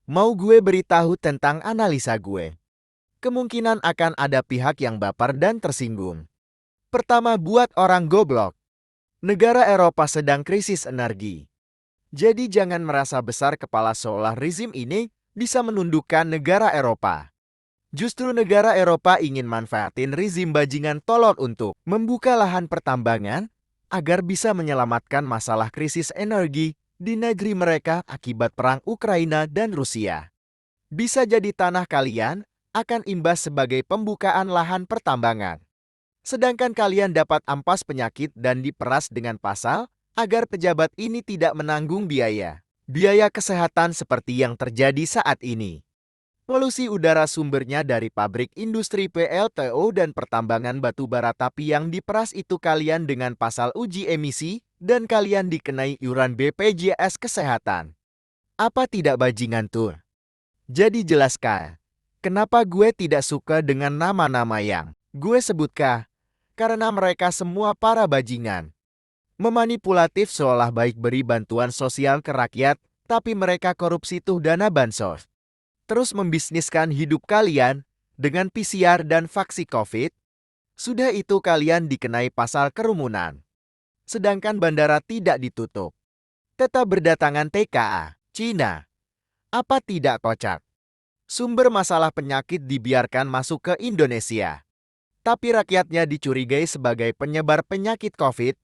Mau gue beritahu tentang analisa gue. Kemungkinan akan ada pihak yang baper dan tersinggung. Pertama, buat orang goblok. Negara Eropa sedang krisis energi. Jadi jangan merasa besar kepala seolah rezim ini bisa menundukkan negara Eropa. Justru negara Eropa ingin manfaatin rezim bajingan tolol untuk membuka lahan pertambangan agar bisa menyelamatkan masalah krisis energi di negeri mereka akibat perang Ukraina dan Rusia. Bisa jadi tanah kalian akan imbas sebagai pembukaan lahan pertambangan. Sedangkan kalian dapat ampas penyakit dan diperas dengan pasal agar pejabat ini tidak menanggung biaya kesehatan seperti yang terjadi saat ini. Polusi udara sumbernya dari pabrik industri PLTU dan pertambangan batu bara, tapi yang diperas itu kalian dengan pasal uji emisi dan kalian dikenai iuran BPJS Kesehatan. Apa tidak bajingan tuh? Jadi jelaskan, kenapa gue tidak suka dengan nama-nama yang gue sebutkan? Karena mereka semua para bajingan. Memanipulatif seolah baik beri bantuan sosial ke rakyat, tapi mereka korupsi tuh dana bansos. Terus membisniskan hidup kalian dengan PCR dan vaksin COVID. Sudah itu kalian dikenai pasal kerumunan. Sedangkan bandara tidak ditutup. Tetap berdatangan TKA, Cina. Apa tidak kocak? Sumber masalah penyakit dibiarkan masuk ke Indonesia. Tapi rakyatnya dicurigai sebagai penyebar penyakit COVID.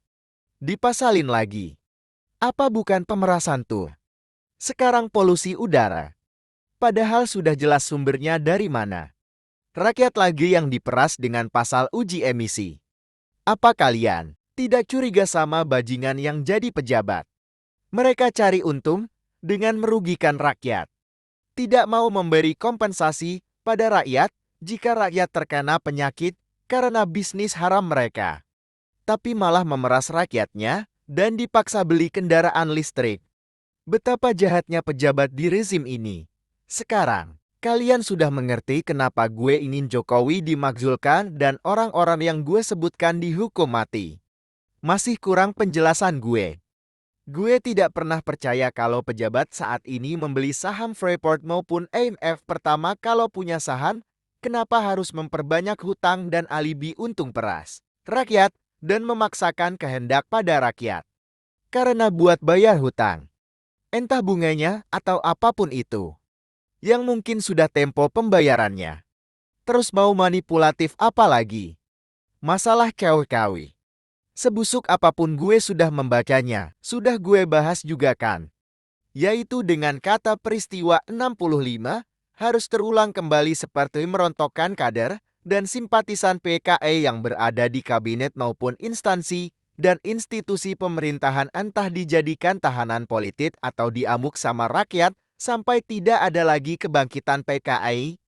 Dipasalin lagi. Apa bukan pemerasan tuh? Sekarang polusi udara. Padahal sudah jelas sumbernya dari mana. Rakyat lagi yang diperas dengan pasal uji emisi. Apa kalian tidak curiga sama bajingan yang jadi pejabat? Mereka cari untung dengan merugikan rakyat. Tidak mau memberi kompensasi pada rakyat jika rakyat terkena penyakit karena bisnis haram mereka. Tapi malah memeras rakyatnya dan dipaksa beli kendaraan listrik. Betapa jahatnya pejabat di rezim ini. Sekarang, kalian sudah mengerti kenapa gue ingin Jokowi dimakzulkan dan orang-orang yang gue sebutkan dihukum mati. Masih kurang penjelasan gue. Gue tidak pernah percaya kalau pejabat saat ini membeli saham Freeport maupun IMF. Pertama, kalau punya saham, kenapa harus memperbanyak hutang dan alibi untung peras rakyat dan memaksakan kehendak pada rakyat? Karena buat bayar hutang, entah bunganya atau apapun itu, yang mungkin sudah tempo pembayarannya. Terus mau manipulatif apa lagi? Masalah cawe-cawe. Sebusuk apapun gue sudah membacanya, sudah gue bahas juga kan. Yaitu dengan kata peristiwa 65 harus terulang kembali seperti merontokkan kader dan simpatisan PKI yang berada di kabinet maupun instansi dan institusi pemerintahan, entah dijadikan tahanan politik atau diamuk sama rakyat sampai tidak ada lagi kebangkitan PKI.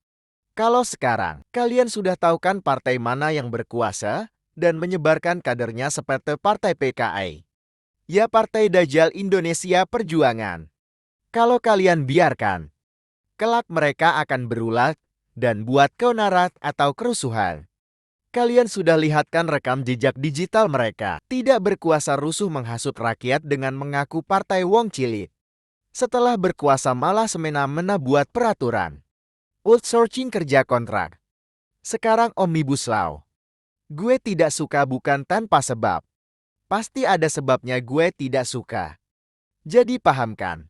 Kalau sekarang, kalian sudah tahu kan partai mana yang berkuasa dan menyebarkan kadernya seperti partai PKI. Ya, Partai Dajjal Indonesia Perjuangan. Kalau kalian biarkan, kelak mereka akan berulah dan buat keonaran atau kerusuhan. Kalian sudah lihat kan rekam jejak digital mereka. Tidak berkuasa rusuh menghasut rakyat dengan mengaku partai Wong Cilik. Setelah berkuasa malah semena-mena buat peraturan. Outsourcing kerja kontrak. Sekarang Omnibus Law. Gue tidak suka bukan tanpa sebab. Pasti ada sebabnya gue tidak suka. Jadi pahamkan.